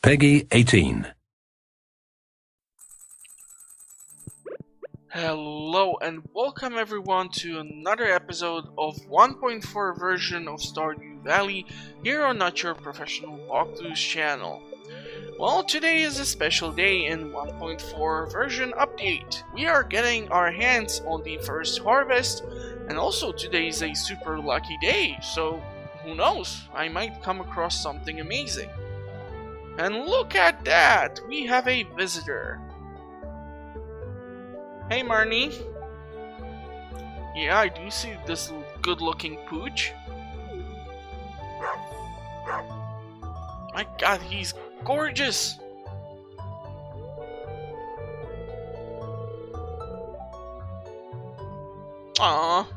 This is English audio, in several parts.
Peggy 18. Hello and welcome everyone to another episode of 1.4 version of Stardew Valley here on Not Your Professional Walkthroughs channel. Well, today is a special day in 1.4 version update. We are getting our hands on the first harvest, and also today is a super lucky day, so who knows, I might come across something amazing. And look at that, we have a visitor. Hey Marnie. Yeah, I do see this good-looking pooch. My god, he's gorgeous! Aww.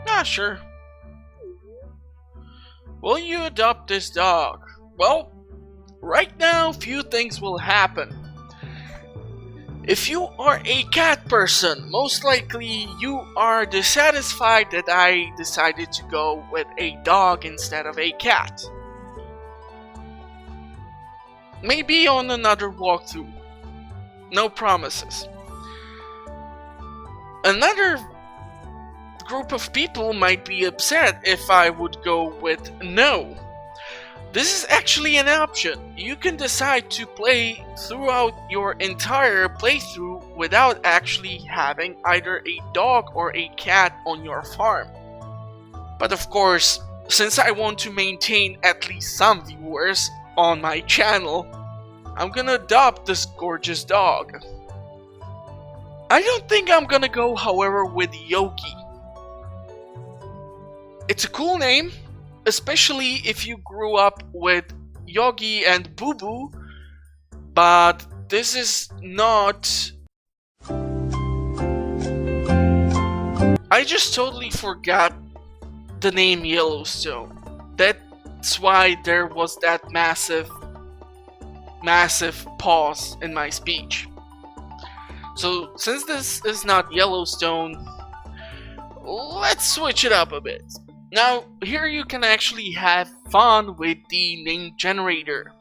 Ah, sure. Will you adopt this dog? Well, right now, few things will happen. If you are a cat person, most likely you are dissatisfied that I decided to go with a dog instead of a cat. Maybe on another walkthrough. No promises. Another group of people might be upset if I would go with no. This is actually an option. You can decide to play throughout your entire playthrough without actually having either a dog or a cat on your farm. But of course, since I want to maintain at least some viewers on my channel, I'm gonna adopt this gorgeous dog. I don't think I'm gonna go, however, with Yogi. It's a cool name, especially if you grew up with Yogi and Boo Boo, but this is not... I just totally forgot the name Yellowstone. That's why there was that massive pause in my speech. So since this is not Yellowstone, let's switch it up a bit. Now, here you can actually have fun with the name generator.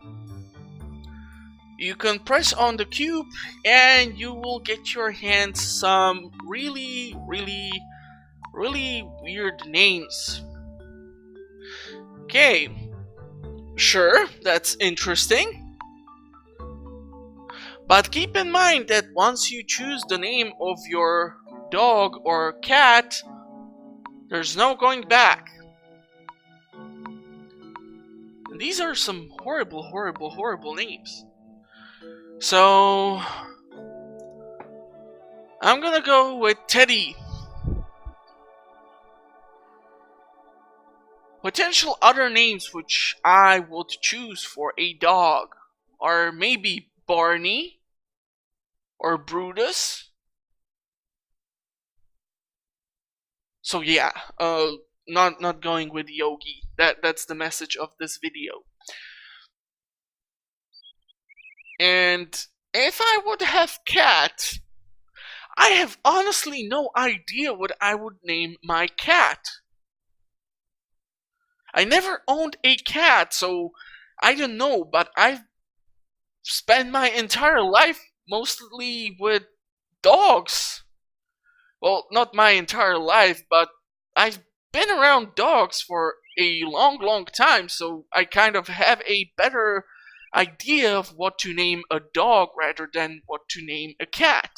You can press on the cube and you will get your hands some really weird names. Okay, sure, that's interesting. But keep in mind that once you choose the name of your dog or cat, there's no going back. And these are some horrible names. So I'm gonna go with Teddy. Potential other names which I would choose for a dog are maybe Barney or Brutus. So yeah, not going with Yogi. That's the message of this video. And if I would have cat, I have honestly no idea what I would name my cat. I never owned a cat, so I don't know, but I've spent my entire life mostly with dogs. Well, not my entire life, but I've been around dogs for a long time, so I kind of have a better idea of what to name a dog rather than what to name a cat.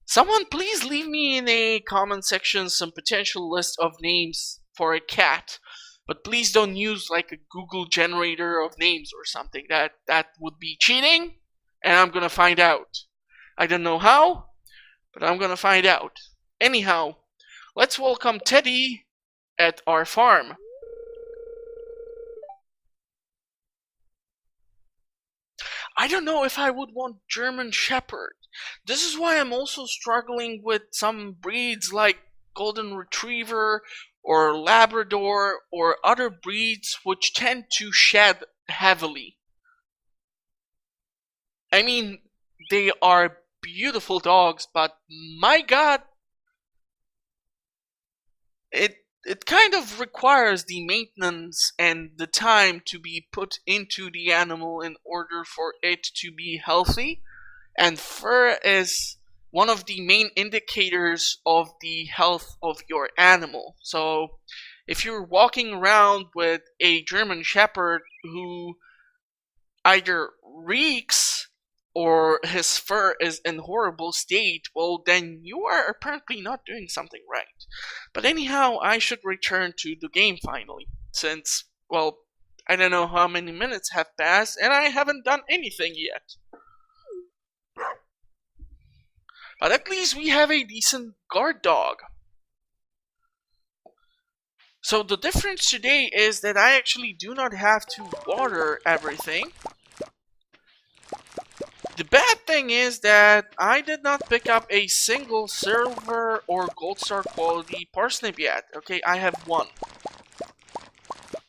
Someone please leave me in a comment section some potential list of names for a cat, but please don't use like a Google generator of names or something. That would be cheating, and I'm gonna find out. I don't know how, but I'm gonna find out. Anyhow, let's welcome Teddy at our farm. I don't know if I would want German Shepherd. This is why I'm also struggling with some breeds like Golden Retriever or Labrador or other breeds which tend to shed heavily. I mean, they are beautiful dogs, but my god, it kind of requires the maintenance and the time to be put into the animal in order for it to be healthy. And fur is one of the main indicators of the health of your animal. So if you're walking around with a German Shepherd who either reeks or his fur is in horrible state, well, then you are apparently not doing something right. But anyhow, I should return to the game finally, since, well, I don't know how many minutes have passed and I haven't done anything yet. But at least we have a decent guard dog. So the difference today is that I actually do not have to water everything. The bad thing is that I did not pick up a single silver or gold star quality parsnip yet. Okay, I have one.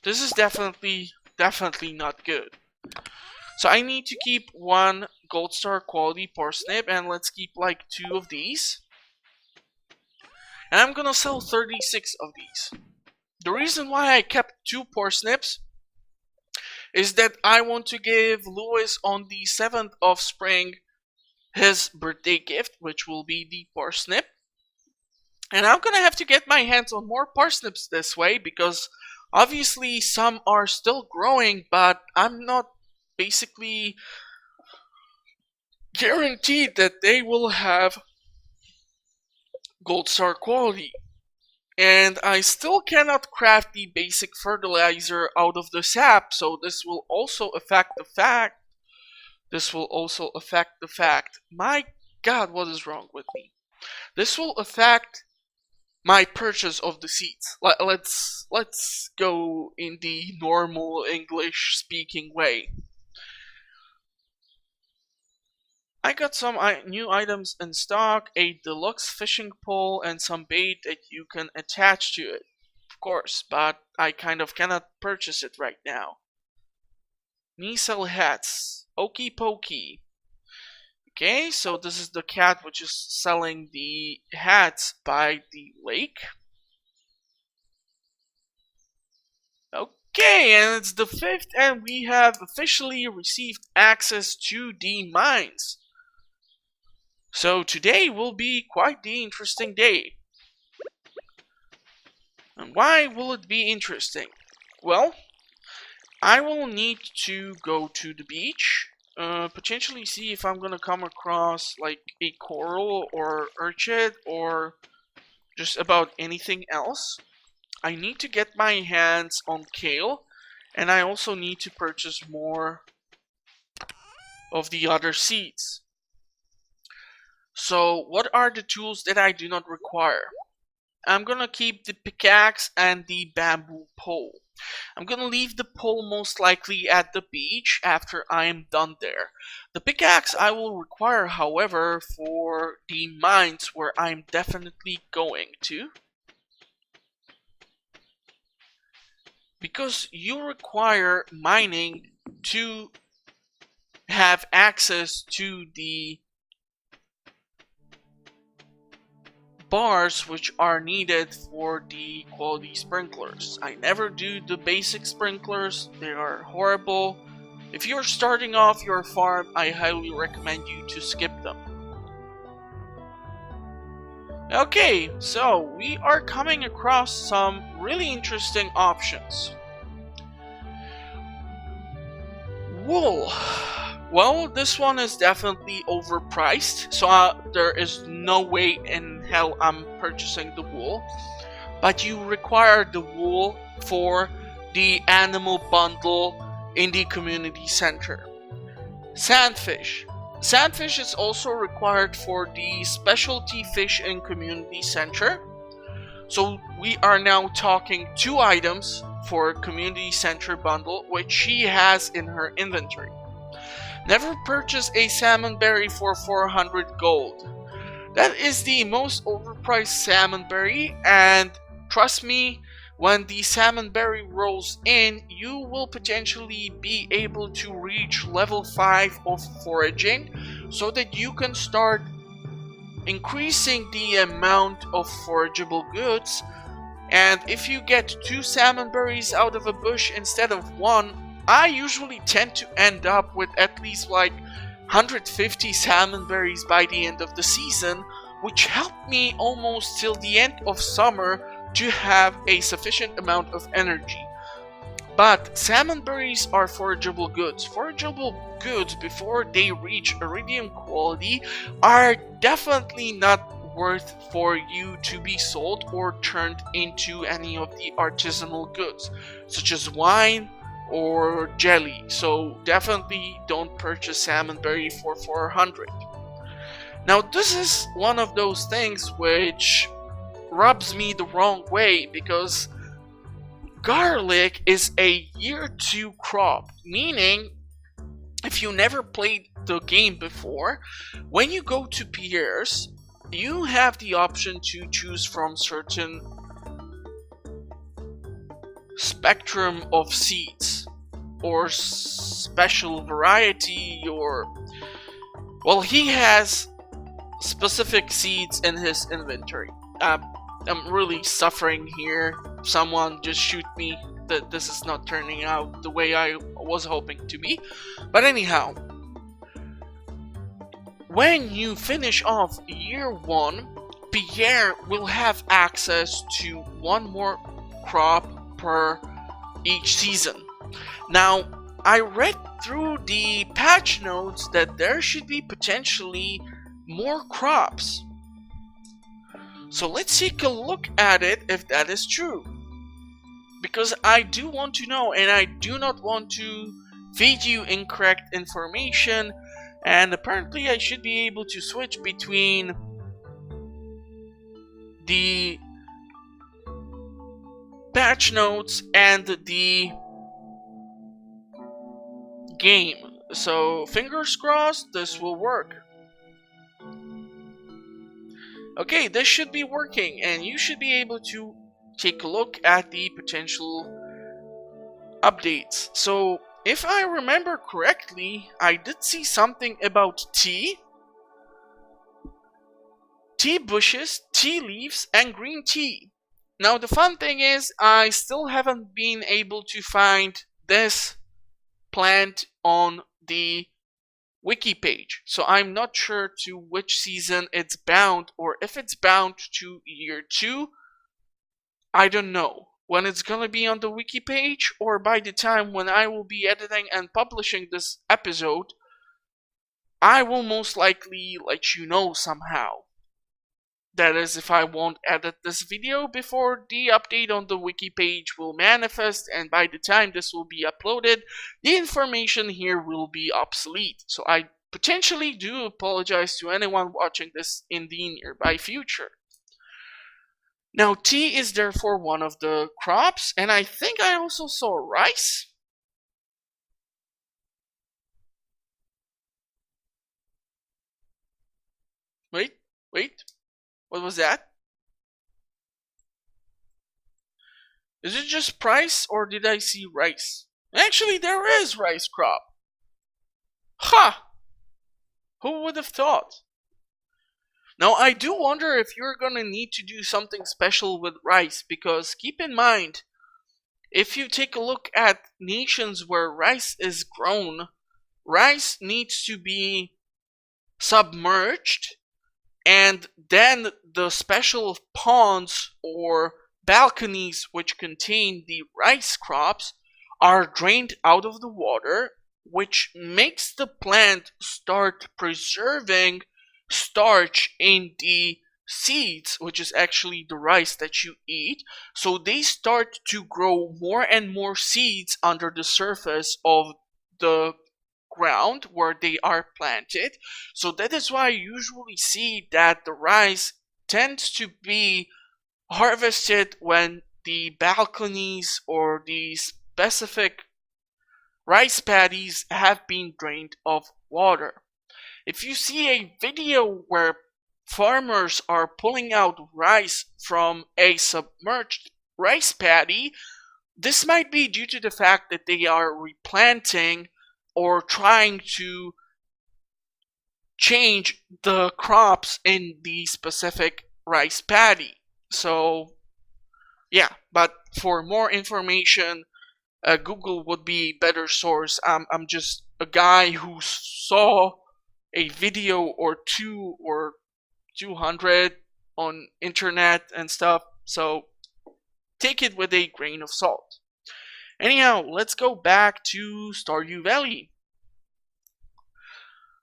This is definitely not good. So I need to keep one gold star quality parsnip, and let's keep like 2 of these. And I'm gonna sell 36 of these. The reason why I kept 2 parsnips is that I want to give Lewis on the 7th of spring his birthday gift, which will be the parsnip. And I'm gonna have to get my hands on more parsnips this way, because obviously some are still growing, but I'm not basically guaranteed that they will have gold star quality. And I still cannot craft the basic fertilizer out of the sap, so this will also affect the fact. My god, what is wrong with me? This will affect my purchase of the seeds. Let's go in the normal English speaking way. I got some new items in stock, a deluxe fishing pole and some bait that you can attach to it. Of course, but I kind of cannot purchase it right now. Me sell hats. Okie pokey. Okay, so this is the cat which is selling the hats by the lake. Okay, and it's the 5th, and we have officially received access to the mines. So today will be quite the interesting day. And why will it be interesting? Well, I will need to go to the beach, potentially see if I'm gonna come across like a coral or urchin or just about anything else. I need to get my hands on kale, and I also need to purchase more of the other seeds. So what are the tools that I do not require? I'm gonna keep the pickaxe and the bamboo pole. I'm gonna leave the pole most likely at the beach after I am done there. The pickaxe I will require, however, for the mines where I'm definitely going to. Because you require mining to have access to the bars which are needed for the quality sprinklers. I never do the basic sprinklers, they are horrible. If you're starting off your farm, I highly recommend you to skip them. Okay, so we are coming across some really interesting options. Wool. Well, this one is definitely overpriced, so there is no way in hell I'm purchasing the wool. But you require the wool for the animal bundle in the community center. Sandfish. Sandfish is also required for the specialty fish in community center. So we are now talking 2 items for community center bundle, which she has in her inventory. Never purchase a salmon berry for 400 gold. That is the most overpriced salmon berry, and trust me, when the salmonberry rolls in, you will potentially be able to reach level 5 of foraging so that you can start increasing the amount of forageable goods. And if you get 2 salmonberries out of a bush instead of 1, I usually tend to end up with at least like 150 salmonberries by the end of the season, which helped me almost till the end of summer to have a sufficient amount of energy. But salmonberries are forageable goods. Forageable goods, before they reach iridium quality, are definitely not worth for you to be sold or turned into any of the artisanal goods, such as wine or jelly. So definitely don't purchase salmonberry for 400. Now this is one of those things which rubs me the wrong way, because garlic is a year 2 crop, meaning if you never played the game before, when you go to Pierre's, you have the option to choose from certain spectrum of seeds or special variety, or well, he has specific seeds in his inventory. I'm really suffering here. Someone just shoot me that this is not turning out the way I was hoping to be. But anyhow, when you finish off year 1, Pierre will have access to 1 more crop per each season. Now, I read through the patch notes that there should be potentially more crops. So let's take a look at it if that is true. Because I do want to know, and I do not want to feed you incorrect information, and apparently I should be able to switch between the patch notes and the game. So fingers crossed this will work. Okay, this should be working, and you should be able to take a look at the potential updates. So, if I remember correctly, I did see something about tea bushes, tea leaves, and green tea. Now, the fun thing is, I still haven't been able to find this plant on the wiki page, so I'm not sure to which season it's bound, or if it's bound to year 2. I don't know when it's gonna be on the wiki page, or by the time when I will be editing and publishing this episode, I will most likely let you know somehow. That is, if I won't edit this video before the update on the wiki page will manifest, and by the time this will be uploaded, the information here will be obsolete. So I potentially do apologize to anyone watching this in the nearby future. Now, tea is therefore one of the crops, and I think I also saw rice. Wait. What was that? Is it just price, or did I see rice? Actually, there is rice crop. Ha! Who would have thought? Now, I do wonder if you're gonna need to do something special with rice, because keep in mind, if you take a look at nations where rice is grown, rice needs to be submerged, and then the special ponds or balconies which contain the rice crops are drained out of the water, which makes the plant start preserving starch in the seeds, which is actually the rice that you eat. So they start to grow more and more seeds under the surface of the ground where they are planted. So that is why I usually see that the rice tends to be harvested when the balconies or the specific rice paddies have been drained of water. If you see a video where farmers are pulling out rice from a submerged rice paddy. This might be due to the fact that they are replanting or trying to change the crops in the specific rice paddy. So, yeah, but for more information, Google would be a better source. I'm just a guy who saw a video or two or 200 on internet and stuff, so take it with a grain of salt. Anyhow, let's go back to Stardew Valley.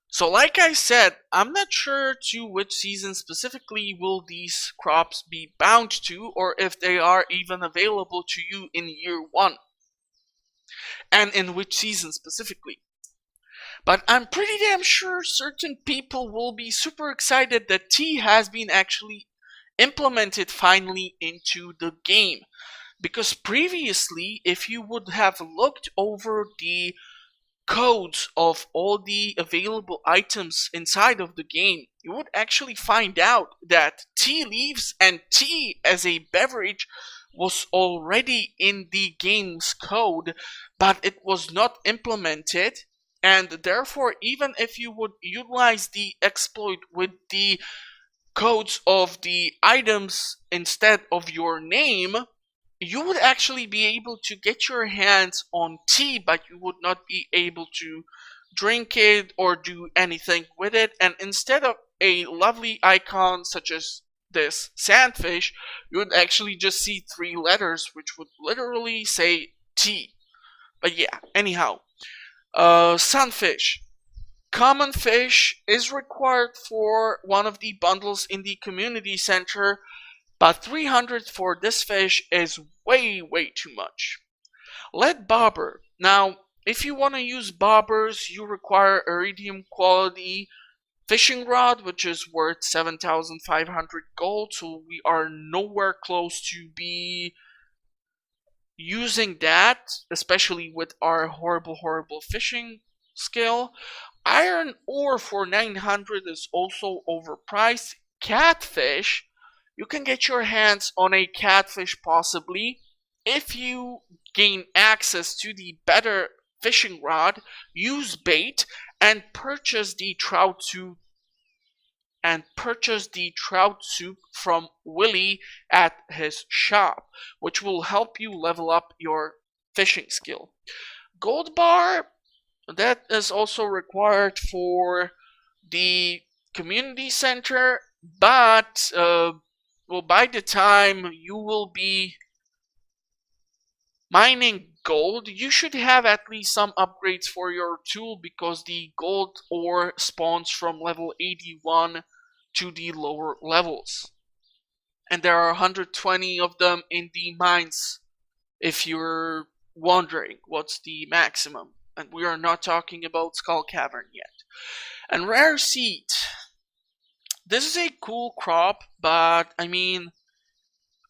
So like I said, I'm not sure to which season specifically will these crops be bound to, or if they are even available to you in year 1, and in which season specifically. But I'm pretty damn sure certain people will be super excited that tea has been actually implemented finally into the game. Because previously, if you would have looked over the codes of all the available items inside of the game, you would actually find out that tea leaves and tea as a beverage was already in the game's code, but it was not implemented. And therefore, even if you would utilize the exploit with the codes of the items instead of your name, you would actually be able to get your hands on tea, but you would not be able to drink it or do anything with it. And instead of a lovely icon such as this sandfish, you would actually just see 3 letters which would literally say tea. But yeah, anyhow, sunfish. Common fish is required for one of the bundles in the community center, but 300 for this fish is way too much. Lead bobber. Now, if you want to use bobbers, you require iridium quality fishing rod, which is worth 7,500 gold, so we are nowhere close to be using that, especially with our horrible fishing skill. Iron ore for 900 is also overpriced. Catfish, you can get your hands on a catfish possibly if you gain access to the better fishing rod, use bait, and purchase the trout soup from Willie at his shop, which will help you level up your fishing skill. Gold bar, that is also required for the community center, but by the time you will be mining gold, you should have at least some upgrades for your tool, because the gold ore spawns from level 81 to the lower levels. And there are 120 of them in the mines, if you're wondering what's the maximum. And we are not talking about Skull Cavern yet. And rare seed. This is a cool crop, but I mean,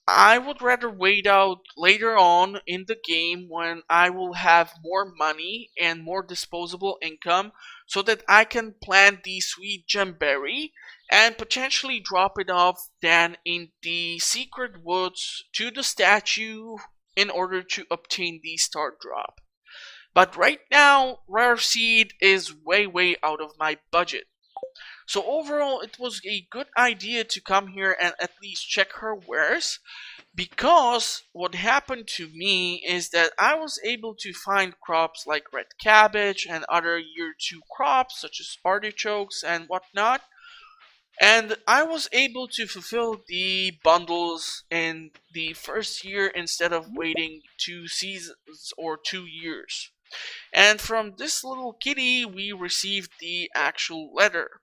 I would rather wait out later on in the game when I will have more money and more disposable income, so that I can plant the sweet gemberry and potentially drop it off then in the secret woods to the statue in order to obtain the star drop. But right now, rare seed is way out of my budget. So overall, it was a good idea to come here and at least check her wares, because what happened to me is that I was able to find crops like red cabbage and other year 2 crops such as artichokes and whatnot, and I was able to fulfill the bundles in the first year instead of waiting 2 seasons or 2 years. And from this little kitty we received the actual letter.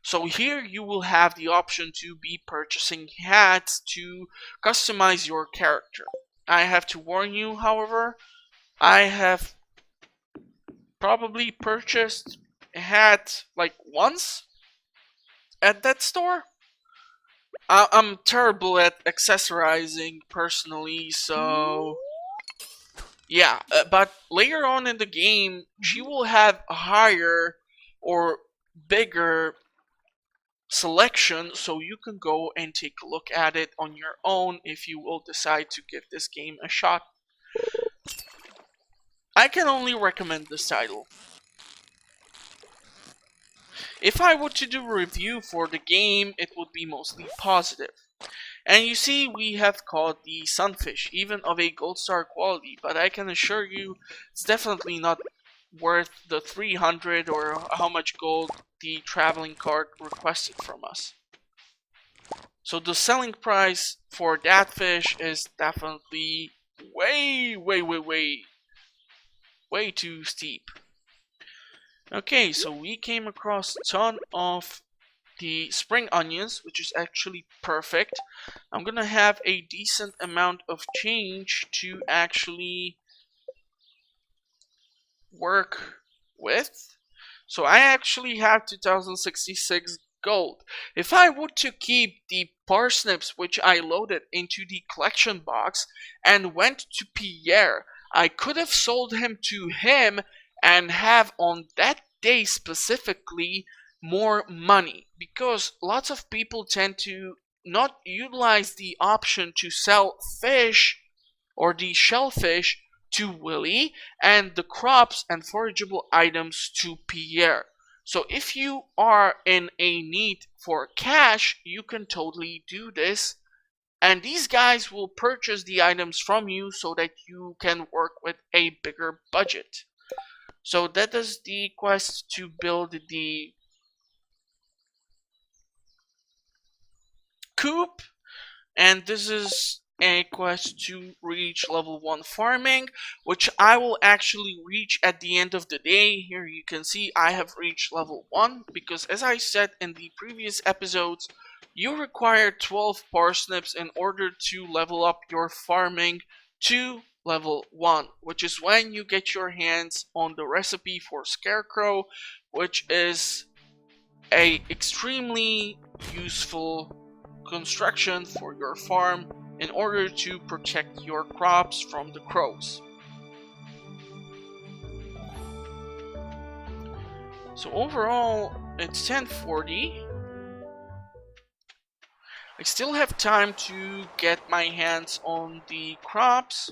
So here you will have the option to be purchasing hats to customize your character. I have to warn you, however, I have probably purchased a hat like once at that store. I'm terrible at accessorizing personally, so yeah, but later on in the game, she will have higher or bigger selection, so you can go and take a look at it on your own if you will decide to give this game a shot. I can only recommend this title. If I were to do a review for the game, it would be mostly positive. And you see, we have caught the sunfish, even of a gold star quality, but I can assure you it's definitely not worth the 300 or how much gold the traveling cart requested from us. So the selling price for that fish is definitely way too steep. Okay, so we came across a ton of the spring onions, which is actually perfect. I'm gonna have a decent amount of change to actually work with. So I actually have 2066 gold. If I were to keep the parsnips which I loaded into the collection box and went to Pierre, I could have sold him to him and have on that day specifically more money, because lots of people tend to not utilize the option to sell fish or the shellfish to Willie and the crops and forageable items to Pierre. So if you are in a need for cash, you can totally do this, and these guys will purchase the items from you so that you can work with a bigger budget. So that is the quest to build the coop, and this is a quest to reach level 1 farming, which I will actually reach at the end of the day. Here you can see I have reached level 1 because, as I said in the previous episodes, you require 12 parsnips in order to level up your farming to level 1, which is when you get your hands on the recipe for Scarecrow, which is a extremely useful construction for your farm in order to protect your crops from the crows. So overall, it's 10:40. I still have time to get my hands on the crops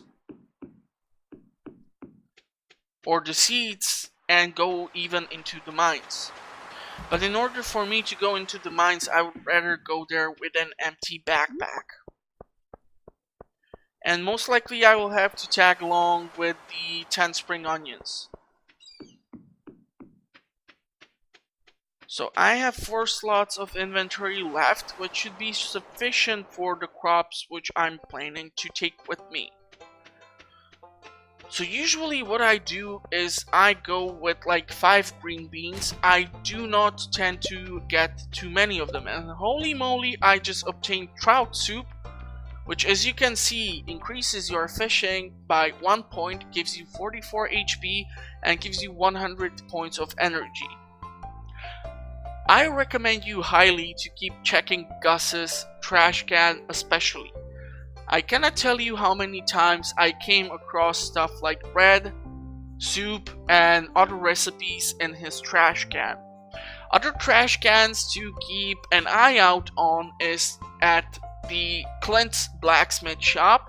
or the seeds and go even into the mines. But in order for me to go into the mines, I would rather go there with an empty backpack. And most likely I will have to tag along with the 10 spring onions. So I have 4 slots of inventory left, which should be sufficient for the crops which I'm planning to take with me. So usually what I do is I go with like 5 green beans. I do not tend to get too many of them, and holy moly, I just obtained trout soup, which, as you can see, increases your fishing by 1 point, gives you 44 HP, and gives you 100 points of energy. I recommend you highly to keep checking Gus's trash can especially. I cannot tell you how many times I came across stuff like bread, soup, and other recipes in his trash can. Other trash cans to keep an eye out on is at the Clint's blacksmith shop.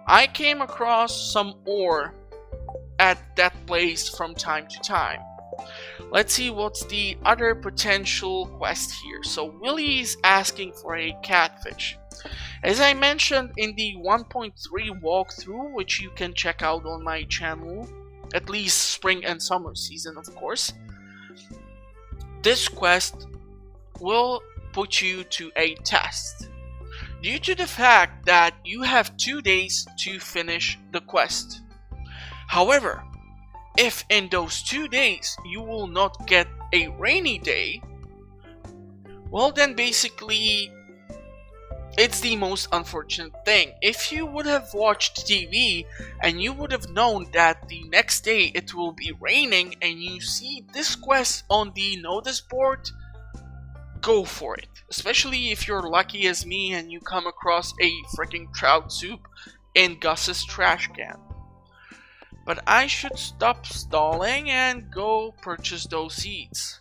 I came across some ore at that place from time to time. Let's see what's the other potential quest here. So Willie is asking for a catfish. As I mentioned in the 1.3 walkthrough, which you can check out on my channel, at least spring and summer season of course, this quest will put you to a test, due to the fact that you have 2 days to finish the quest. However, if in those 2 days you will not get a rainy day, well then basically it's the most unfortunate thing. If you would have watched TV and you would have known that the next day it will be raining and you see this quest on the notice board, go for it. Especially if you're lucky as me and you come across a freaking trout soup in Gus's trash can. But I should stop stalling and go purchase those seeds.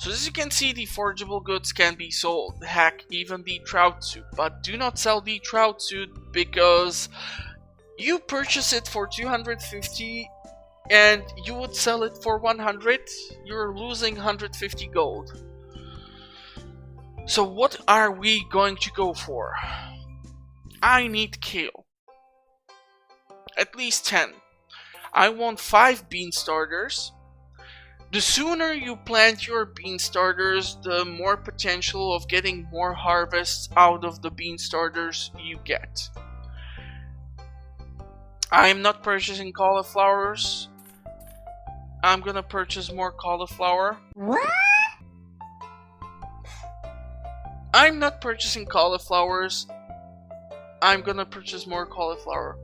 So as you can see, the forgeable goods can be sold. Heck, even the trout suit. But do not sell the trout suit because you purchase it for 250 and you would sell it for 100. You're losing 150 gold. So what are we going to go for? I need kale. At least 10. I want 5 bean starters. The sooner you plant your bean starters, the more potential of getting more harvests out of the bean starters you get. I am not purchasing cauliflowers. I'm gonna purchase more cauliflower. What? I'm not purchasing cauliflowers. I'm gonna purchase more cauliflower.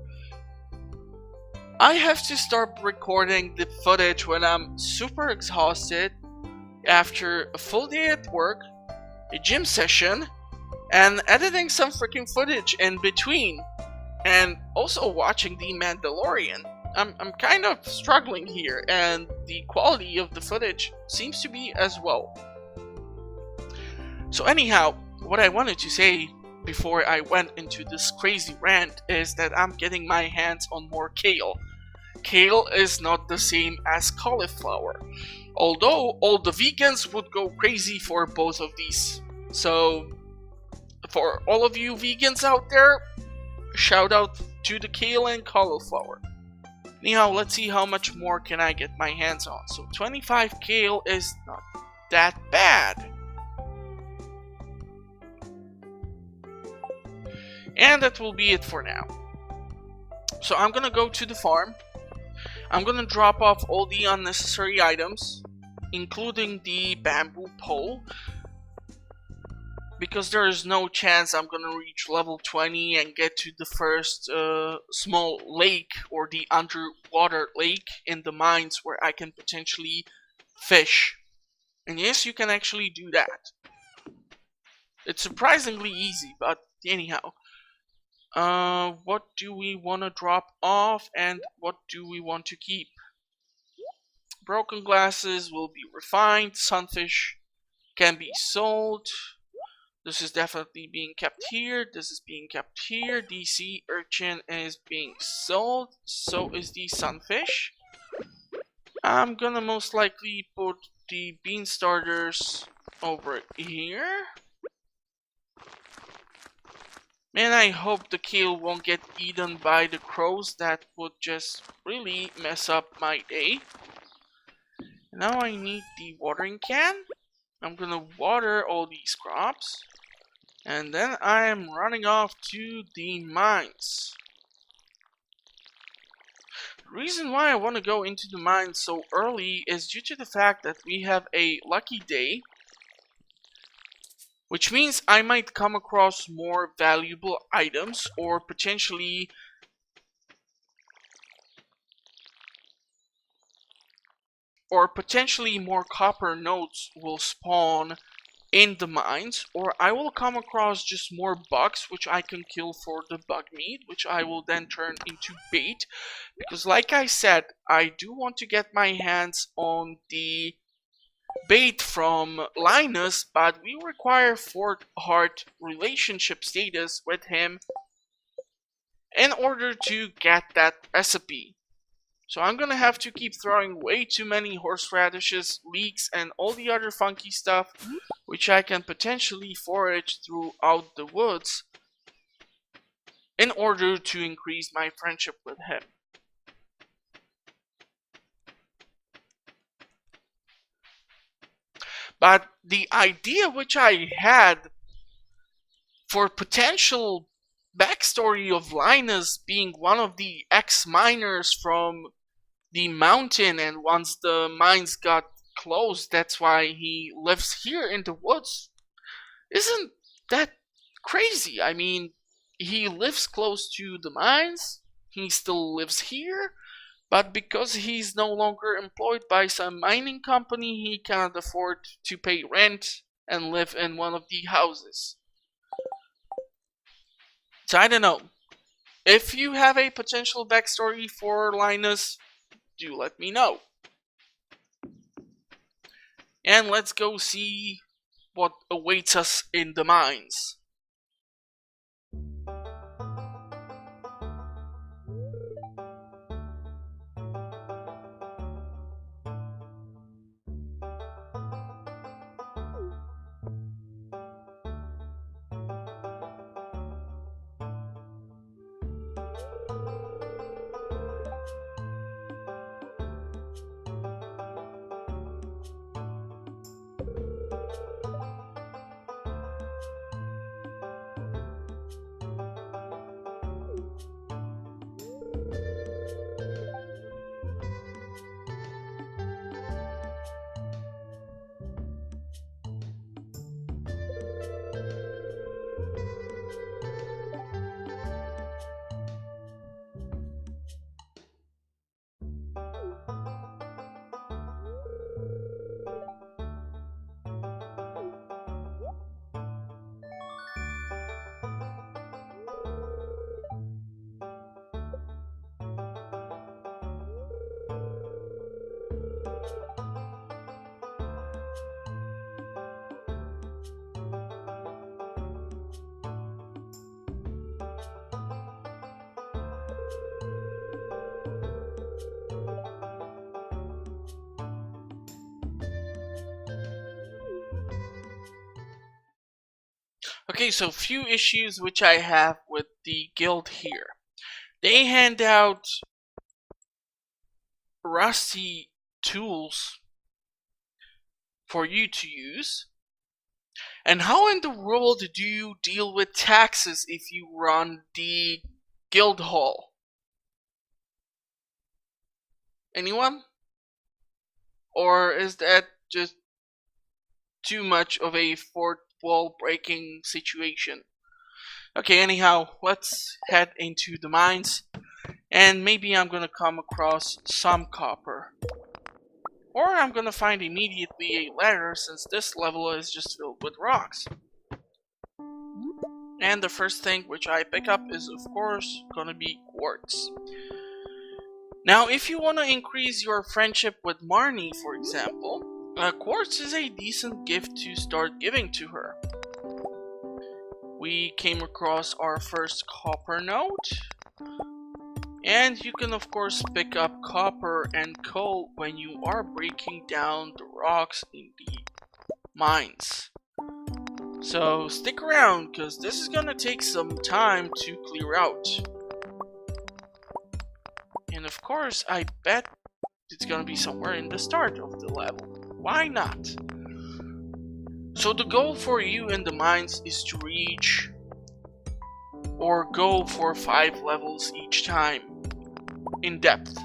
I have to start recording the footage when I'm super exhausted after a full day at work, a gym session, and editing some freaking footage in between, and also watching The Mandalorian. I'm kind of struggling here, and the quality of the footage seems to be as well. So anyhow, what I wanted to say before I went into this crazy rant is that I'm getting my hands on more kale. Kale is not the same as cauliflower, although all the vegans would go crazy for both of these. So for all of you vegans out there, shout out to the kale and cauliflower. Anyhow, let's see how much more can I get my hands on. So 25 kale is not that bad. And that will be it for now. So I'm gonna go to the farm. I'm gonna drop off all the unnecessary items, including the bamboo pole, because there is no chance I'm gonna reach level 20 and get to the first small lake or the underwater lake in the mines where I can potentially fish. And yes, you can actually do that. It's surprisingly easy, but anyhow. What do we want to drop off and what do we want to keep? Broken glasses will be refined. Sunfish can be sold. This is definitely being kept here. This is being kept here. The sea urchin is being sold. So is the sunfish. I'm gonna most likely put the bean starters over here. Man, I hope the kale won't get eaten by the crows. That would just really mess up my day. Now I need the watering can. I'm gonna water all these crops. And then I am running off to the mines. The reason why I want to go into the mines so early is due to the fact that we have a lucky day, which means I might come across more valuable items or potentially more copper nodes will spawn in the mines, or I will come across just more bugs which I can kill for the bug meat, which I will then turn into bait, because like I said, I do want to get my hands on the bait from Linus, but we require 4th heart relationship status with him in order to get that recipe. So I'm gonna have to keep throwing way too many horseradishes, leeks, and all the other funky stuff which I can potentially forage throughout the woods in order to increase my friendship with him. But the idea which I had for potential backstory of Linus being one of the ex-miners from the mountain, and once the mines got closed, that's why he lives here in the woods, isn't that crazy? I mean, he lives close to the mines, he still lives here, but because he's no longer employed by some mining company, he cannot afford to pay rent and live in one of the houses. So I don't know. If you have a potential backstory for Linus, do let me know. And let's go see what awaits us in the mines. Okay, so few issues which I have with the guild here. They hand out rusty tools for you to use. And how in the world do you deal with taxes if you run the guild hall? Anyone? Or is that just too much of a fourth wall breaking situation? Okay, anyhow, let's head into the mines, and maybe I'm gonna come across some copper. Or I'm gonna find immediately a ladder, since this level is just filled with rocks. And the first thing which I pick up is, of course, gonna be quartz. Now, if you want to increase your friendship with Marnie, for example, quartz is a decent gift to start giving to her. We came across our first copper node, and you can of course pick up copper and coal when you are breaking down the rocks in the mines. So stick around, because this is gonna take some time to clear out. And of course, I bet it's gonna be somewhere in the start of the level. Why not? So the goal for you in the mines is to reach or go for 5 levels each time in depth.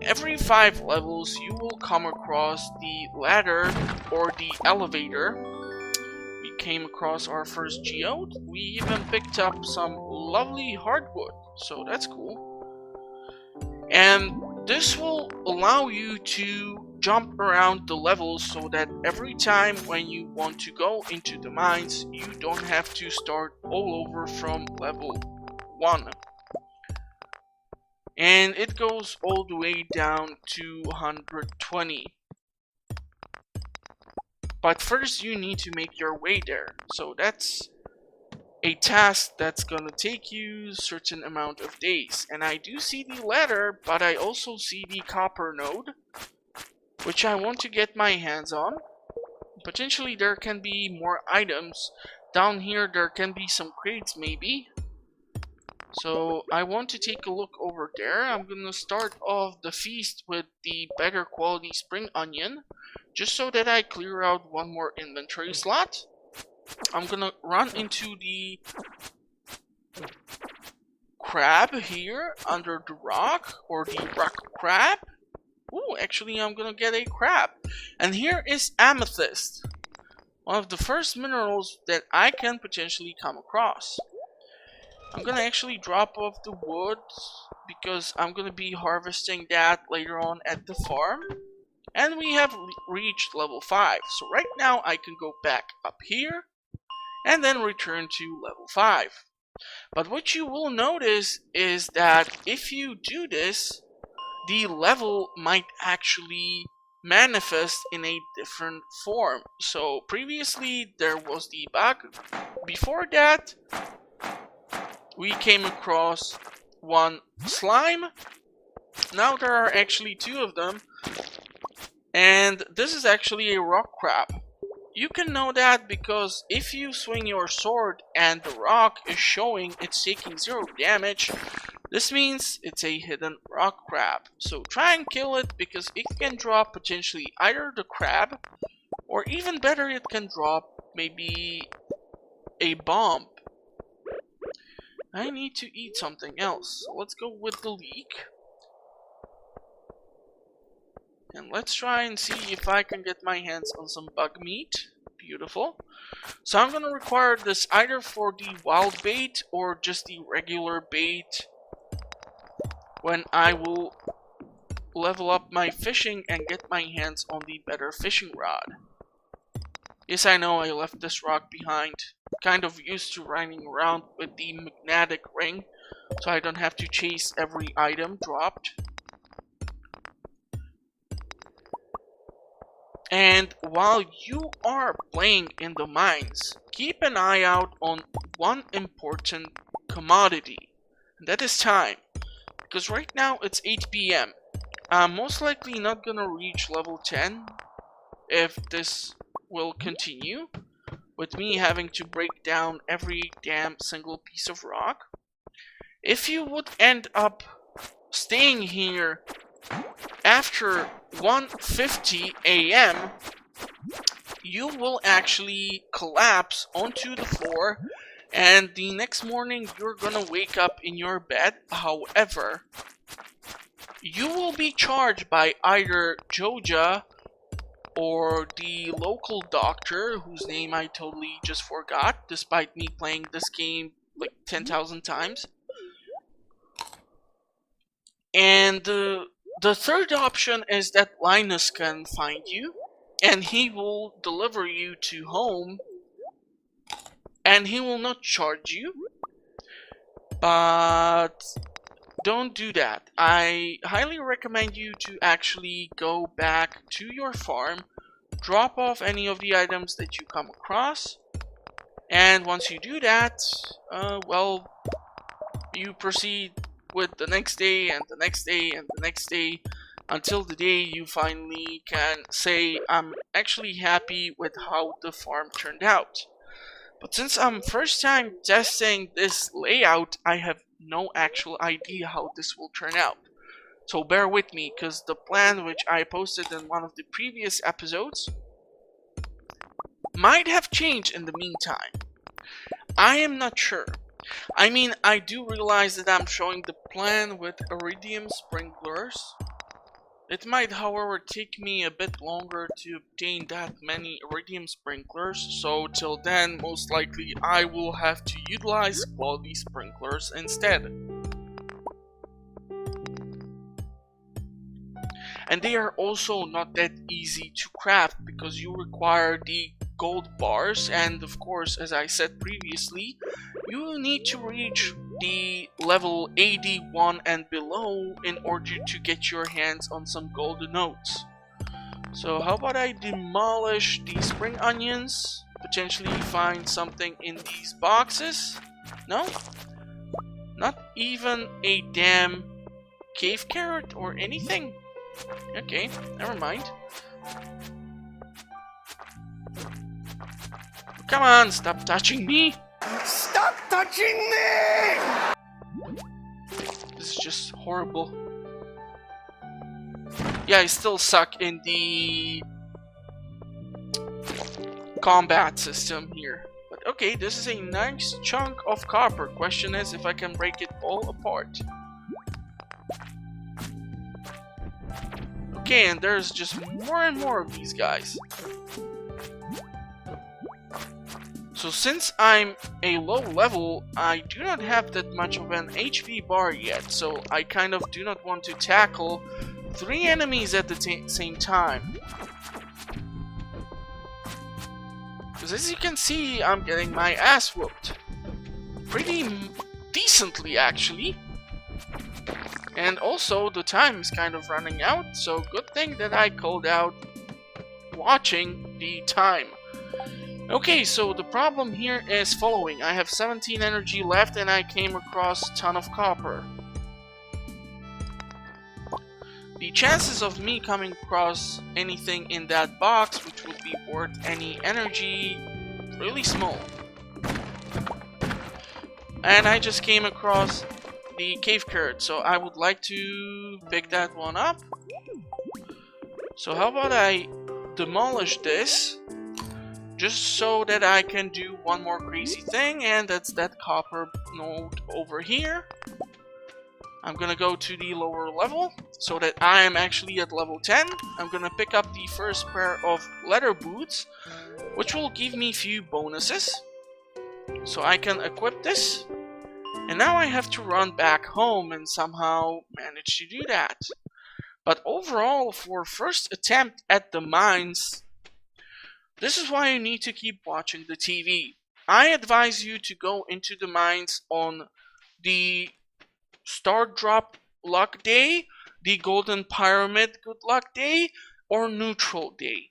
Every 5 levels you will come across the ladder or the elevator. We came across our first geode. We even picked up some lovely hardwood, so that's cool. And this will allow you to jump around the levels, so that every time when you want to go into the mines, you don't have to start all over from level 1. And it goes all the way down to 120. But first you need to make your way there. So that's a task that's gonna take you a certain amount of days. And I do see the ladder, but I also see the copper node, which I want to get my hands on. Potentially there can be more items. Down here there can be some crates maybe. So I want to take a look over there. I'm gonna start off the feast with the better quality spring onion, just so that I clear out one more inventory slot. I'm gonna run into the crab here under the rock, or the rock crab. Ooh, actually I'm gonna get a crab. And here is amethyst, one of the first minerals that I can potentially come across. I'm gonna actually drop off the wood, because I'm gonna be harvesting that later on at the farm. And we have reached level 5, so right now I can go back up here and then return to level 5. But what you will notice is that if you do this, the level might actually manifest in a different form. So previously there was the bug. Before that, we came across one slime. Now there are actually two of them. And this is actually a rock crab. You can know that because if you swing your sword and the rock is showing it's taking 0 damage, this means it's a hidden rock crab. So try and kill it because it can drop potentially either the crab, or even better, it can drop maybe a bomb. I need to eat something else. So let's go with the leek. And let's try and see if I can get my hands on some bug meat. Beautiful. So I'm gonna require this either for the wild bait or just the regular bait when I will level up my fishing and get my hands on the better fishing rod. Yes, I know I left this rock behind. Kind of used to running around with the magnetic ring, so I don't have to chase every item dropped. And while you are playing in the mines, keep an eye out on one important commodity, and that is time. Because right now it's 8 PM. I'm most likely not gonna reach level 10 if this will continue, with me having to break down every damn single piece of rock. If you would end up staying here after 1:50 AM, you will actually collapse onto the floor, and the next morning you're gonna wake up in your bed. However, you will be charged by either Joja or the local doctor, whose name I totally just forgot, despite me playing this game like 10,000 times. And the third option is that Linus can find you, and he will deliver you to home, and he will not charge you. But don't do that. I highly recommend you to actually go back to your farm, drop off any of the items that you come across, and once you do that, well, you proceed with the next day and the next day and the next day until the day you finally can say, I'm actually happy with how the farm turned out. But since I'm first time testing this layout, I have no actual idea how this will turn out. So bear with me, because the plan which I posted in one of the previous episodes might have changed in the meantime. I am not sure. I mean, I do realize that I'm showing the plan with iridium sprinklers. It might, however, take me a bit longer to obtain that many iridium sprinklers, so till then, most likely I will have to utilize quality sprinklers instead. And they are also not that easy to craft because you require the gold bars, and of course, as I said previously, you need to reach the level 81 and below in order to get your hands on some golden notes. So how about I demolish these spring onions, potentially find something in these boxes? No? Not even a damn cave carrot or anything? Okay, never mind. Come on, stop touching me! Stop touching me! This is just horrible. Yeah, I still suck in the combat system here. But okay, this is a nice chunk of copper. Question is if I can break it all apart. Okay, and there's just more and more of these guys. So since I'm a low level, I do not have that much of an HP bar yet, so I kind of do not want to tackle 3 enemies at the same time. Because as you can see, I'm getting my ass whooped. Pretty decently, actually. And also, the time is kind of running out, so good thing that I called out watching the time. Okay, so the problem here is following. I have 17 energy left and I came across a ton of copper. The chances of me coming across anything in that box which would be worth any energy, really small. And I just came across the cave carrot, so I would like to pick that one up. So how about I demolish this, just so that I can do one more crazy thing, and that's that copper node over here. I'm gonna go to the lower level, so that I am actually at level 10. I'm gonna pick up the first pair of leather boots, which will give me a few bonuses. So I can equip this. And now I have to run back home and somehow manage to do that. But overall, for first attempt at the mines, this is why you need to keep watching the TV. I advise you to go into the mines on the Star Drop Luck Day, the Golden Pyramid Good Luck Day, or Neutral Day.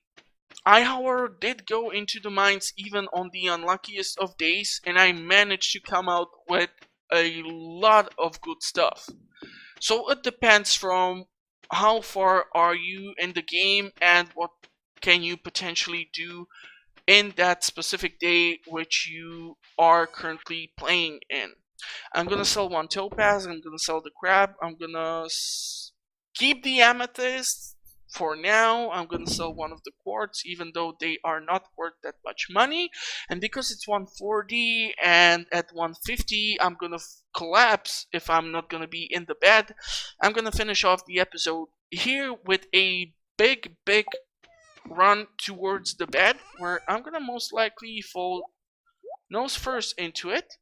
I, however, did go into the mines even on the unluckiest of days, and I managed to come out with a lot of good stuff. So it depends from how far are you in the game and what can you potentially do in that specific day which you are currently playing in. I'm gonna sell one topaz, I'm gonna sell the crab, I'm gonna keep the amethyst for now. I'm gonna sell one of the quartz, even though they are not worth that much money. And because it's 140 and at 150 I'm gonna collapse if I'm not gonna be in the bed, I'm gonna finish off the episode here with a big run towards the bed, where I'm gonna most likely fall nose first into it.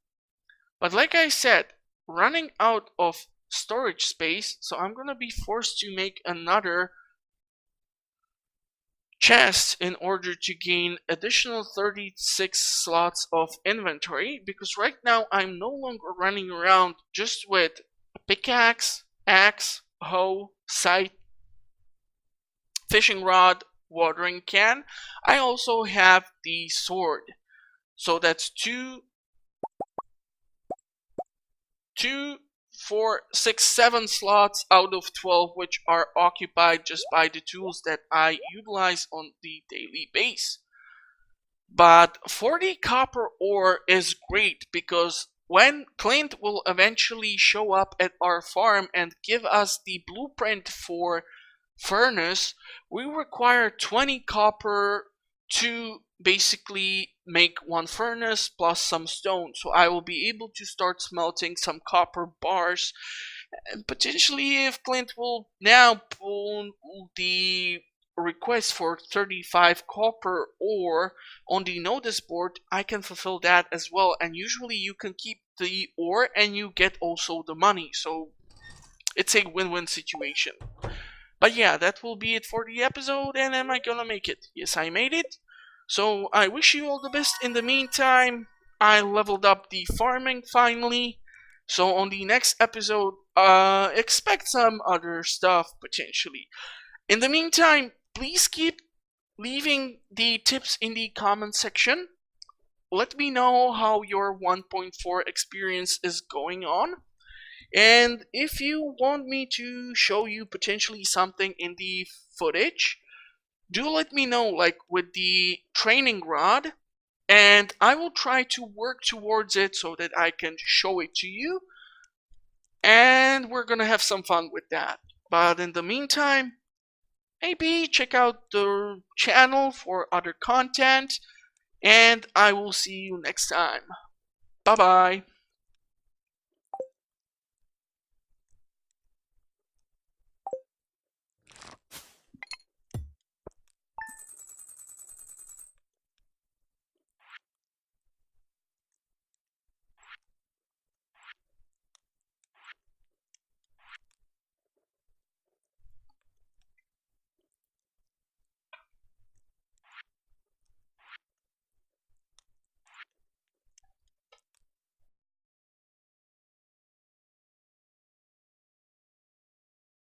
But like I said, running out of storage space, so I'm gonna be forced to make another chest in order to gain additional 36 slots of inventory, because right now I'm no longer running around just with a pickaxe, axe, hoe, scythe, fishing rod, watering can. I also have the sword, so that's 4, 6, 7 slots out of 12 which are occupied just by the tools that I utilize on the daily base. But 40 copper ore is great, because when Clint will eventually show up at our farm and give us the blueprint for furnace, we require 20 copper to basically make one furnace plus some stone. So I will be able to start smelting some copper bars, and potentially if Clint will now pull the request for 35 copper ore on the notice board, I can fulfill that as well. And usually you can keep the ore and you get also the money, so it's a win-win situation. But yeah, that will be it for the episode. And am I gonna make it? Yes, I made it. So I wish you all the best in the meantime. I leveled up the farming finally. So on the next episode, expect some other stuff potentially. In the meantime, please keep leaving the tips in the comment section. Let me know how your 1.4 experience is going on. And if you want me to show you potentially something in the footage, do let me know, like with the training rod, and I will try to work towards it so that I can show it to you, and we're gonna have some fun with that. But in the meantime, maybe check out the channel for other content, and I will see you next time. Bye bye.